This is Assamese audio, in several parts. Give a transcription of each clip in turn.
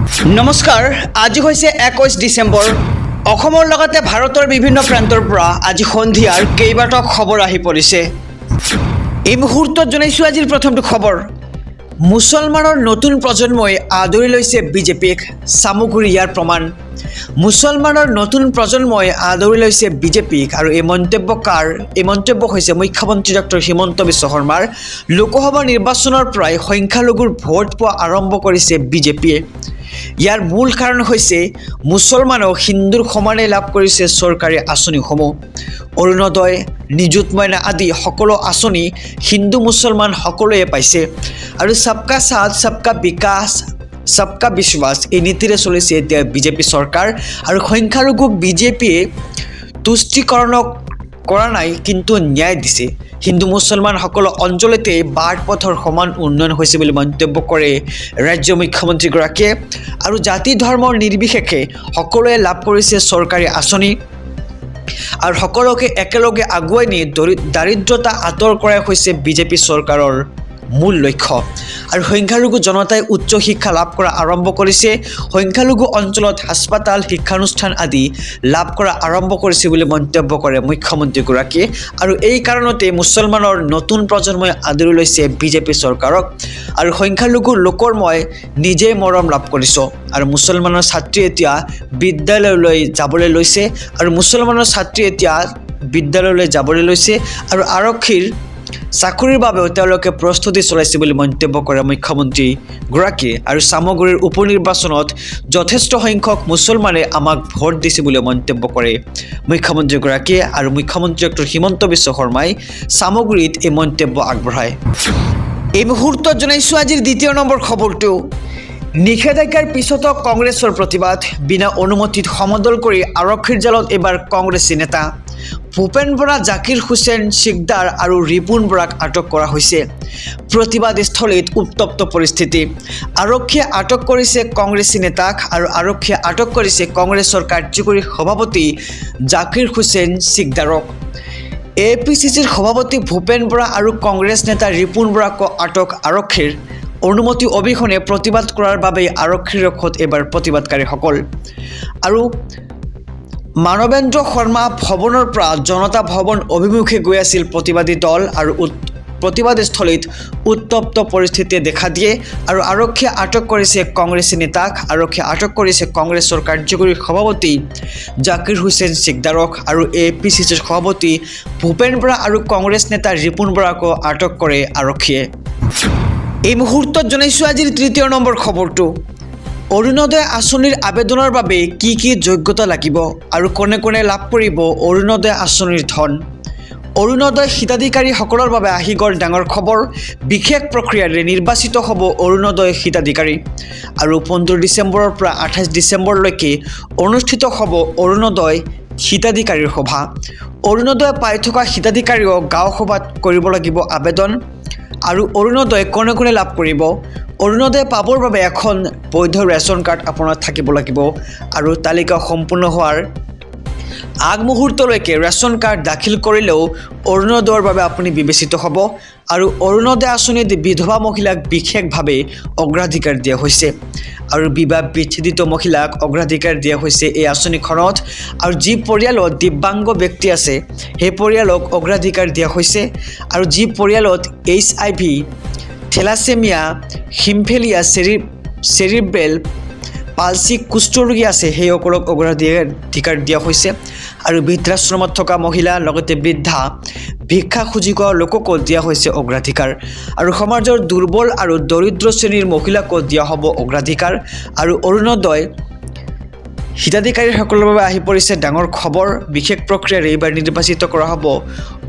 নমস্কাৰ আজি হৈছে 21 ডিসেম্বৰ অসমৰ লগতে ভাৰতৰ বিভিন্ন প্ৰান্তৰ পৰা আজি সন্ধিয়াৰ কেইবাটাও খবৰ আহি পৰিছে এই মুহূৰ্তত জনাইছো আজিৰ প্ৰথমটো খবৰ মুছলমানৰ নতুন প্ৰজন্মই আদৰি লৈছে বিজেপিক সামগ্ৰী ইয়াৰ প্ৰমাণ মুছলমানৰ নতুন প্ৰজন্মই আদৰি লৈছে বিজেপিক আৰু এই মন্তব্য হৈছে মুখ্যমন্ত্ৰী ডক্টৰ হিমন্ত বিশ্ব শৰ্মাৰ লোকসভা নিৰ্বাচনৰ পৰাই সংখ্যালঘুৰ ভোট পোৱা আৰম্ভ কৰিছে বিজেপিয়ে ইয়াৰ মূল কাৰণ হৈছে মুছলমানক হিন্দুৰ সমানে লাভ কৰিছে চৰকাৰী আঁচনিসমূহ অৰুণোদয় নিযুত মইনা আদি সকলো আঁচনি হিন্দু মুছলমান সকলোৱে পাইছে আৰু সবকা সাথ সবকা বিকাশ সবকা বিশ্বাস এই নীতিৰে চলিছে এতিয়া বিজেপি চৰকাৰ আৰু সংখ্যালঘুক বিজেপিয়ে তুষ্টিকৰণ কৰা নাই কিন্তু ন্যায় দিছে হিন্দু মুছলমান সকলো অঞ্চলতে বাট পথৰ সমান উন্নয়ন হৈছে বুলি মন্তব্য কৰে ৰাজ্য মুখ্যমন্ত্ৰীগৰাকীয়ে আৰু জাতি ধৰ্মৰ নিৰ্বিশেষে সকলোৱে লাভ কৰিছে চৰকাৰী আঁচনি আৰু সকলোকে একেলগে আগুৱাই নি দাৰিদ্ৰতা আঁতৰ কৰাই হৈছে বিজেপি চৰকাৰৰ মূল লক্ষ্য আৰু সংখ্যালঘু জনতাই উচ্চ শিক্ষা লাভ কৰা আৰম্ভ কৰিছে সংখ্যালঘু অঞ্চলত হাস্পাতাল শিক্ষানুষ্ঠান আদি লাভ কৰা আৰম্ভ কৰিছে বুলি মন্তব্য কৰে মুখ্যমন্ত্ৰীগৰাকীয়ে আৰু এই কাৰণতে মুছলমানৰ নতুন প্ৰজন্মই আদৰি লৈছে বিজেপি চৰকাৰক আৰু সংখ্যালঘু লোকৰ মই নিজে মৰম লাভ কৰিছো আৰু মুছলমানৰ ছাত্ৰী এতিয়া বিদ্যালয়লৈ যাবলৈ লৈছে আৰু মুছলমানৰ ছাত্ৰী এতিয়া বিদ্যালয়লৈ যাবলৈ লৈছে আৰু আৰক্ষীৰ চাকৰিৰ বাবে তেওঁলোকে প্ৰস্তুতি চলাইছে বুলি মন্তব্য কৰে মুখ্যমন্ত্ৰীগৰাকীয়ে আৰু সামগ্ৰীৰ উপনিৰ্বাচনত যথেষ্ট সংখ্যক মুছলমানে আমাক ভোট দিছে বুলি মন্তব্য কৰে মুখ্যমন্ত্ৰীগৰাকীয়ে আৰু মুখ্যমন্ত্ৰী ডক্টৰ হিমন্ত বিশ্ব শৰ্মাই সামগ্ৰীত এই মন্তব্য আগবঢ়ায় এই মুহূৰ্তত জনাইছো আজিৰ দ্বিতীয় নম্বৰ খবৰটো নিষেধাজ্ঞাৰ পিছতো কংগ্ৰেছৰ প্ৰতিবাদ বিনা অনুমতিত সমদল কৰি আৰক্ষীৰ জালত এবাৰ কংগ্ৰেছী নেতা ভূপেন বৰা জাকিৰ হুছেইন সিকদাৰ আৰু ৰিপুন বৰাক আটক কৰা হৈছে প্ৰতিবাদস্থলীত উত্তপ্ত পৰিস্থিতি আৰক্ষীয়ে আটক কৰিছে কংগ্ৰেছী নেতাক আৰু আৰক্ষীয়ে আটক কৰিছে কংগ্ৰেছৰ কাৰ্যকৰী সভাপতি জাকিৰ হুছেইন সিকদাৰক এপিচিচিৰ সভাপতি ভূপেন বৰা আৰু কংগ্ৰেছ নেতা ৰিপুন বৰাক আটক আৰক্ষীৰ অনুমতি অবিহনে প্ৰতিবাদ কৰাৰ বাবে আৰক্ষীৰ ৰক্ষত এবাৰ প্ৰতিবাদকাৰীসকল আৰু মানৱেন্দ্ৰ শৰ্মা ভৱনৰ পৰা জনতা ভৱন অভিমুখে গৈ আছিল প্ৰতিবাদী দল আৰু প্ৰতিবাদস্থলীত উত্তপ্ত পৰিস্থিতিয়ে দেখা দিয়ে আৰু আৰক্ষীয়ে আটক কৰিছে কংগ্ৰেছী নেতাক আৰক্ষীয়ে আটক কৰিছে কংগ্ৰেছৰ কাৰ্যকৰী সভাপতি জাকিৰ হুছেইন সিকদাৰক আৰু এপিচিচিৰ সভাপতি ভূপেন বৰা আৰু কংগ্ৰেছ নেতা ৰিপুন বৰাকো আটক কৰে আৰক্ষীয়ে এই মুহূৰ্তত জনাইছো আজিৰ তৃতীয় নম্বৰ খবৰটো অৰুণোদয় আঁচনিৰ আবেদনৰ বাবে কি যোগ্যতা লাগিব আৰু কোনে কোনে লাভ কৰিব অৰুণোদয় আঁচনিৰ ধন অৰুণোদয় হিতাধিকাৰীসকলৰ বাবে আহি গ'ল ডাঙৰ খবৰ বিশেষ প্ৰক্ৰিয়াৰে নিৰ্বাচিত হ'ব অৰুণোদয় হিতাধিকাৰী আৰু 15 ডিচেম্বৰৰ পৰা 28 ডিচেম্বৰলৈকে অনুষ্ঠিত হ'ব অৰুণোদয় হিতাধিকাৰীৰ সভা অৰুণোদয় পাই থকা হিতাধিকাৰীও গাঁও সভাত কৰিব লাগিব আবেদন আৰু অৰুণোদয় কোনে কোনে লাভ কৰিব অৰুণোদয় পাবৰ বাবে এখন বৈধ ৰেচন কাৰ্ড আপোনাৰ থাকিব লাগিব আৰু তালিকা সম্পূৰ্ণ হোৱাৰ আগমুহূৰ্তলৈকে ৰেচন কাৰ্ড দাখিল কৰিলেও অৰুণোদয়ৰ বাবে আপুনি বিবেচিত হ'ব আৰু অৰুণোদয় আঁচনিত বিধৱা মহিলাক বিশেষভাৱে অগ্ৰাধিকাৰ দিয়া হৈছে আৰু বিবাহ বিচ্ছেদিত মহিলাক অগ্ৰাধিকাৰ দিয়া হৈছে এই আঁচনিখনত আৰু যি পৰিয়ালত দিব্যাংগ ব্যক্তি আছে সেই পৰিয়ালক অগ্ৰাধিকাৰ দিয়া হৈছে আৰু যি পৰিয়ালত HIV থেলাছেমিয়া হিমফেলিয়া চেৰিব্ৰেল পালসি কুষ্ঠৰোগী আছে সেইসকলক অগ্ৰাধিকাৰ দিয়া হৈছে আৰু বৃদ্ধাশ্ৰমত থকা মহিলা লগতে বৃদ্ধা ভিক্ষা খুজি খোৱা লোককো দিয়া হৈছে অগ্ৰাধিকাৰ আৰু সমাজৰ দুৰ্বল আৰু দৰিদ্ৰ শ্ৰেণীৰ মহিলাকো দিয়া হ'ব অগ্ৰাধিকাৰ আৰু অৰুণোদয় হিতাধিকাৰীসকলৰ বাবে আহি পৰিছে ডাঙৰ খবৰ বিশেষ প্ৰক্ৰিয়াৰে এইবাৰ নিৰ্বাচিত কৰা হ'ব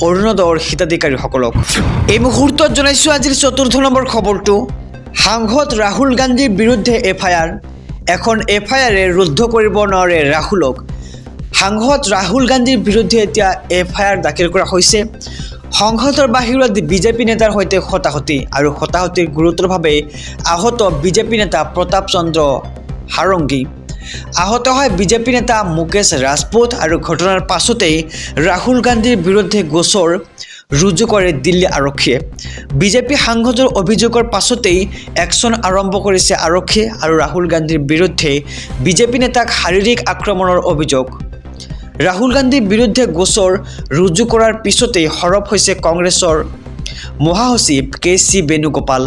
অৰুণোদয়ৰ হিতাধিকাৰীসকলক এই মুহূৰ্তত জনাইছো আজিৰ চতুৰ্থ নম্বৰ খবৰটো সাংসদ ৰাহুল গান্ধীৰ বিৰুদ্ধে FIR এখন FIR-এ ৰুদ্ধ কৰিব নোৱাৰে ৰাহুলক সাংসদ ৰাহুল গান্ধীৰ বিৰুদ্ধে এতিয়া FIR দাখিল কৰা হৈছে সংসদৰ বাহিৰত বিজেপি নেতাৰ সৈতে হতাহতি আৰু হতাহতিৰ গুৰুতৰভাৱে আহত বিজেপি নেতা প্ৰতাপ চন্দ্ৰ সাৰংগী আহত হয় বিজেপি নেতা মুকেশ ৰাজপুত আৰু ঘটনাৰ পাছতেই ৰাহুল গান্ধীৰ বিৰুদ্ধে গোচৰ ৰুজু কৰে দিল্লী আৰক্ষীয়ে বিজেপি সাংসদৰ অভিযোগৰ পাছতেই একশ্যন আৰম্ভ কৰিছে আৰক্ষী আৰু ৰাহুল গান্ধীৰ বিৰুদ্ধে বিজেপি নেতাক শাৰীৰিক আক্ৰমণৰ অভিযোগ ৰাহুল গান্ধীৰ বিৰুদ্ধে গোচৰ ৰুজু কৰাৰ পিছতেই সৰব হৈছে কংগ্ৰেছৰ মহাসচিব কে.চি. বেণুগোপাল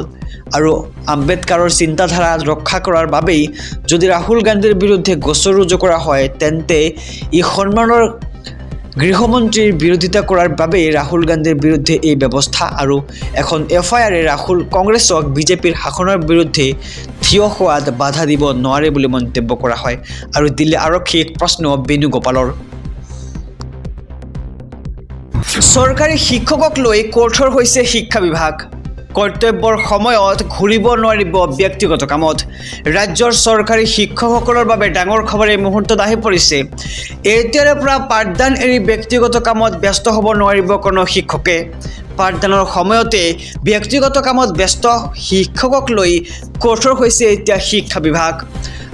আৰু আম্বেদকাৰৰ চিন্তাধাৰা ৰক্ষা কৰাৰ বাবেই যদি ৰাহুল গান্ধীৰ বিৰুদ্ধে গোচৰ ৰুজু কৰা হয় তেন্তে ই সন্মানৰ গৃহমন্ত্ৰীৰ বিৰোধিতা কৰাৰ বাবেই ৰাহুল গান্ধীৰ বিৰুদ্ধে এই ব্যৱস্থা আৰু এখন এফআইআৰে ৰাহুল কংগ্ৰেছক বিজেপিৰ শাসনৰ বিৰুদ্ধে থিয় হোৱাত বাধা দিব নোৱাৰে বুলি মন্তব্য কৰা হয় আৰু দিল্লী আৰক্ষীক প্ৰশ্ন বেণুগোপালৰ চৰকাৰী শিক্ষকক লৈ কঠোৰ হৈছে শিক্ষা বিভাগ কৰ্তব্যৰ সময়ত ঘূৰিব নোৱাৰিব ব্যক্তিগত কামত ৰাজ্যৰ চৰকাৰী শিক্ষকসকলৰ বাবে ডাঙৰ খবৰ এই মুহূৰ্তত আহি পৰিছে এতিয়াৰে পৰা পাঠদান এৰি ব্যক্তিগত কামত ব্যস্ত হ'ব নোৱাৰিব কোনো শিক্ষকে পাঠদানৰ সময়তে ব্যক্তিগত কামত ব্যস্ত শিক্ষকক লৈ কঠোৰ হৈছে এতিয়া শিক্ষা বিভাগ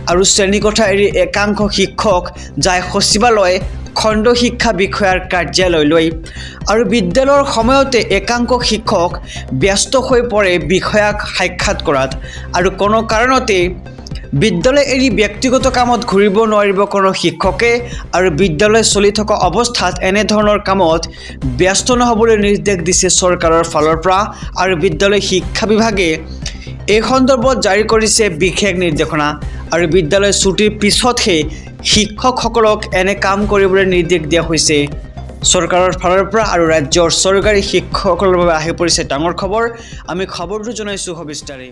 আৰু শ্ৰেণীকোঠা এৰি একাংশ শিক্ষক যায় সচিবালয় খণ্ড শিক্ষা বিষয়াৰ কাৰ্যালয়লৈ আৰু বিদ্যালয়ৰ সময়তে একাংশ শিক্ষক ব্যস্ত হৈ পৰে বিষয়াক সাক্ষাৎ কৰাত আৰু কোনো কাৰণতে বিদ্যালয় এৰি ব্যক্তিগত কামত ঘূৰিব নোৱাৰিব কোনো শিক্ষকে আৰু বিদ্যালয় চলি থকা অৱস্থাত এনেধৰণৰ কামত ব্যস্ত নহ'বলৈ নিৰ্দেশ দিছে চৰকাৰৰ ফালৰ পৰা আৰু বিদ্যালয় শিক্ষা বিভাগে এই সন্দৰ্ভত জাৰি কৰিছে বিশেষ নিৰ্দেশনা আৰু বিদ্যালয় ছুটিৰ পিছতহে শিক্ষকসকলক এনে কাম কৰিবলৈ নিৰ্দেশ দিয়া হৈছে চৰকাৰৰ ফালৰ পৰা আৰু ৰাজ্যৰ চৰকাৰী শিক্ষকসকলৰ বাবে আহি পৰিছে ডাঙৰ খবৰ আমি খবৰটো জনাইছোঁ সবিস্তাৰে